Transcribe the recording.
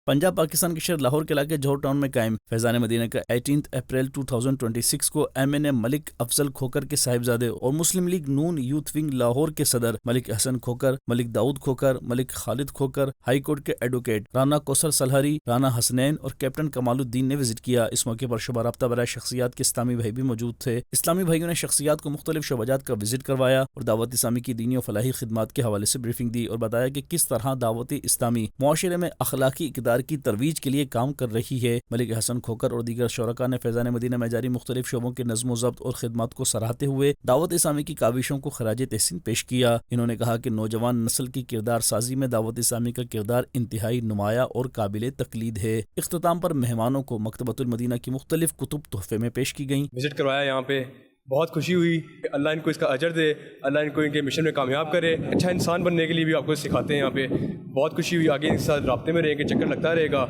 پنجاب پاکستان کے شہر لاہور کے علاقے جوہر ٹاؤن میں قائم فیضان مدینہ کا 18 اپریل 2026 کو MNA ملک افضل کھوکر کے صاحبزادے اور مسلم لیگ نون یوتھ ونگ لاہور کے صدر ملک حسن کھوکر، ملک داؤد کھوکر، ملک خالد کھوکر، ہائی کورٹ کے ایڈوکیٹ رانا کوثر سلہری، رانا حسنین اور کیپٹن کمال الدین نے وزٹ کیا۔ اس موقع پر شعبہ رابطہ برائے شخصیات کے اسلامی بھائی بھی موجود تھے۔ اسلامی بھائیوں نے شخصیات کو مختلف شعبہ جات کا وزٹ کروایا اور دعوت اسلامی کی دینی و فلاحی خدمات کے حوالے سے بریفنگ دی اور بتایا کہ کس طرح دعوت اسلامی معاشرے میں اخلاقی اقدار کی ترویج کے لیے کام کر رہی ہے۔ ملک حسن کھوکر اور دیگر شرکاء نے فیضان مدینہ میں جاری مختلف شعبوں کے نظم و ضبط اور خدمات کو سراہتے ہوئے دعوت اسلامی کی کاوشوں کو خراج تحسین پیش کیا۔ انہوں نے کہا کہ نوجوان نسل کی کردار سازی میں دعوت اسلامی کا کردار انتہائی نمایاں اور قابل تقلید ہے۔ اختتام پر مہمانوں کو مکتبۃ المدینہ کی مختلف کتب تحفے میں پیش کی گئیں۔ وزٹ کروایا یہاں پہ، بہت خوشی ہوئی۔ اللہ ان کو اس کا اجر دے، اللہ ان کو ان کے مشن میں کامیاب کرے۔ اچھا انسان بننے کے لیے بھی آپ کو سکھاتے ہیں یہاں پہ، بہت خوشی ہوئی۔ آگے اس ساتھ رابطے میں رہیں گے، چکر لگتا رہے گا۔